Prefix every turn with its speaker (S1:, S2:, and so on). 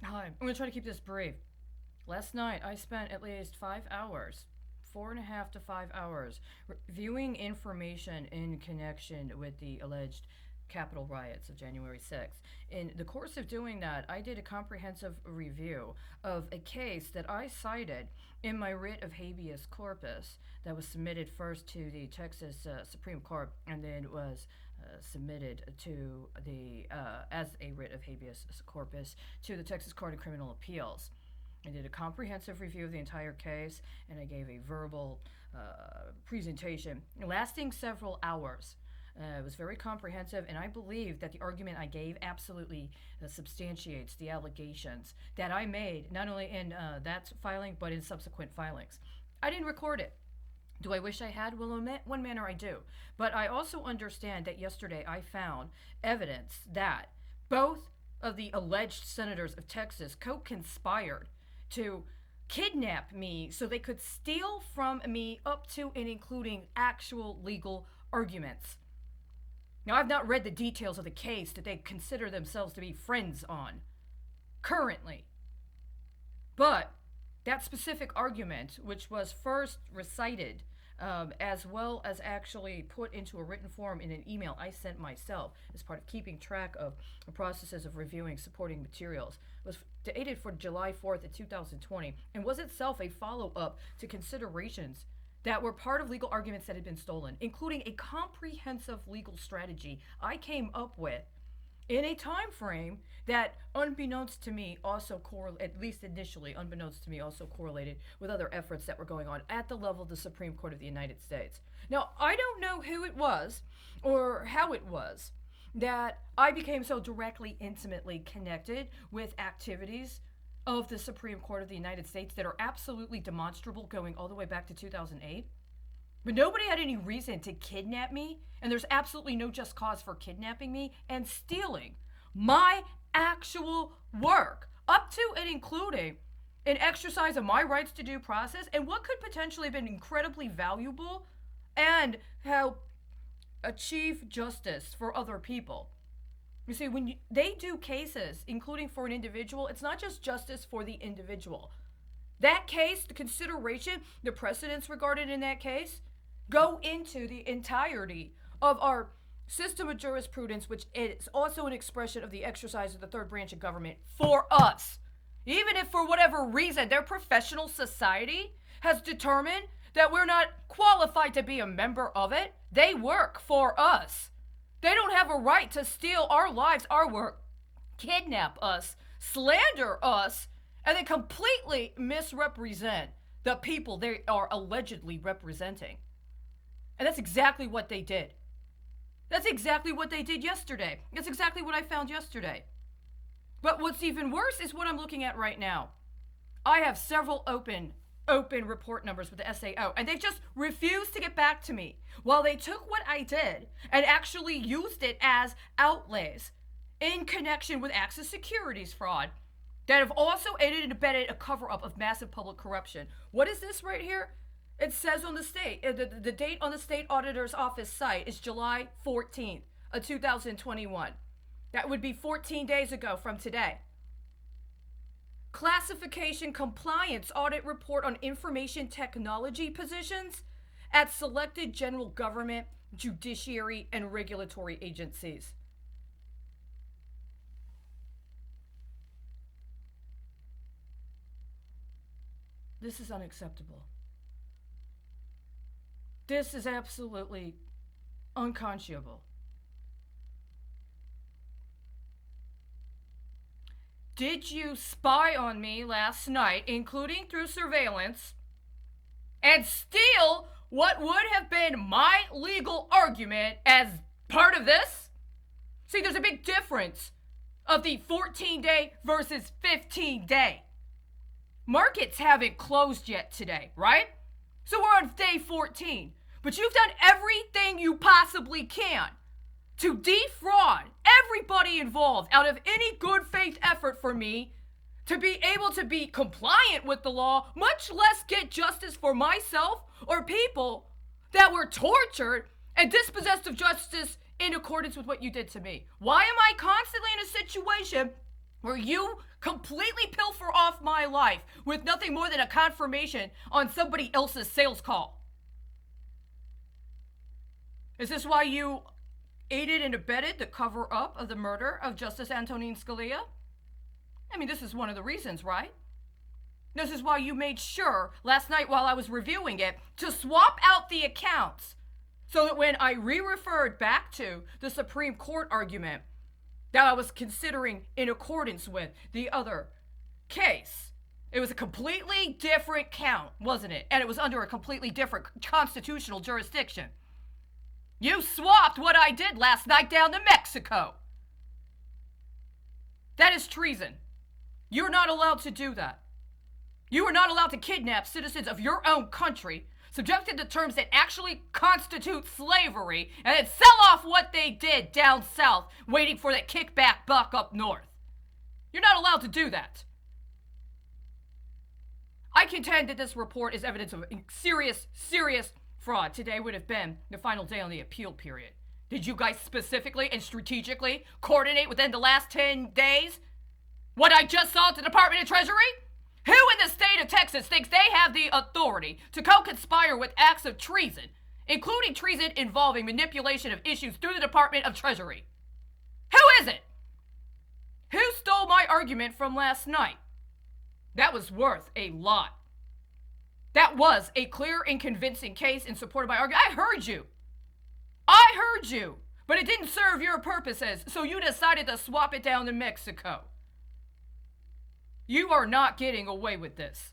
S1: Hi, I'm going to try to keep this brief. Last night, I spent at least 5 hours, 4.5 to 5 hours, reviewing information in connection with the alleged Capitol riots of January 6th. In the course of doing that, I did a comprehensive review of a case that I cited in my writ of habeas corpus that was submitted first to the Texas Supreme Court and then was submitted to the as a writ of habeas corpus to the Texas Court of Criminal Appeals. I did a comprehensive review of the entire case, and I gave a verbal presentation lasting several hours. It was very comprehensive, and I believe that the argument I gave absolutely substantiates the allegations that I made, not only in that filing, but in subsequent filings. I didn't record it. Do I wish I had? Well, in one manner I do. But I also understand that yesterday I found evidence that both of the alleged senators of Texas co conspired to kidnap me so they could steal from me up to and including actual legal arguments. Now, I've not read the details of the case that they consider themselves to be friends on currently. But that specific argument, which was first recited as well as actually put into a written form in an email I sent myself as part of keeping track of the processes of reviewing supporting materials, was dated for July 4th of 2020 and was itself a follow up to considerations that were part of legal arguments that had been stolen, including a comprehensive legal strategy I came up with in a time frame that, unbeknownst to me, also at least initially, unbeknownst to me, also correlated with other efforts that were going on at the level of the Supreme Court of the United States. Now, I don't know who it was or how it was that I became so directly, intimately connected with activities of the Supreme Court of the United States that are absolutely demonstrable going all the way back to 2008. But nobody had any reason to kidnap me, and there's absolutely no just cause for kidnapping me and stealing my actual work, up to and including an exercise of my rights to due process and what could potentially have been incredibly valuable and help achieve justice for other people. You see, they do cases, including for an individual, it's not just justice for the individual. That case, the consideration, the precedents regarded in that case, go into the entirety of our system of jurisprudence, which is also an expression of the exercise of the third branch of government for us. Even if for whatever reason their professional society has determined that we're not qualified to be a member of it, they work for us. They don't have a right to steal our lives, our work, kidnap us, slander us, and then completely misrepresent the people they are allegedly representing. And that's exactly what they did. That's exactly what they did yesterday. That's exactly what I found yesterday. But what's even worse is what I'm looking at right now. I have several open report numbers with the SAO, and they just refused to get back to me while they took what I did and actually used it as outlays in connection with Axis Securities fraud that have also aided and abetted a cover-up of massive public corruption. What is this right here? It says on the date on the state auditor's office site is July 14th of 2021. That would be 14 days ago from today. Classification compliance audit report on information technology positions at selected general government, judiciary, and regulatory agencies. This is unacceptable. This is absolutely unconscionable. Did you spy on me last night, including through surveillance, and steal what would have been my legal argument as part of this? See, there's a big difference of the 14-day versus 15-day. Markets haven't closed yet today, right? So we're on day 14. But you've done everything you possibly can to defraud everybody involved out of any good faith effort for me to be able to be compliant with the law, much less get justice for myself or people that were tortured and dispossessed of justice in accordance with what you did to me. Why am I constantly in a situation where you completely pilfer off my life with nothing more than a confirmation on somebody else's sales call? Is this why you aided and abetted the cover-up of the murder of Justice Antonin Scalia? I mean, this is one of the reasons, right? This is why you made sure last night while I was reviewing it to swap out the accounts so that when I re-referred back to the Supreme Court argument that I was considering in accordance with the other case, it was a completely different count, wasn't it? And it was under a completely different constitutional jurisdiction. You swapped what I did last night down to Mexico. That is treason. You're not allowed to do that. You are not allowed to kidnap citizens of your own country, subjected to terms that actually constitute slavery, and then sell off what they did down south, waiting for that kickback buck up north. You're not allowed to do that. I contend that this report is evidence of serious fraud. Today would have been the final day on the appeal period. Did you guys specifically and strategically coordinate within the last 10 days what I just saw at the Department of Treasury? Who in the state of Texas thinks they have the authority to co-conspire with acts of treason, including treason involving manipulation of issues through the Department of Treasury? Who is it? Who stole my argument from last night? That was worth a lot. That was a clear and convincing case in support of my argument. I heard you, but it didn't serve your purposes, so you decided to swap it down to Mexico. You are not getting away with this.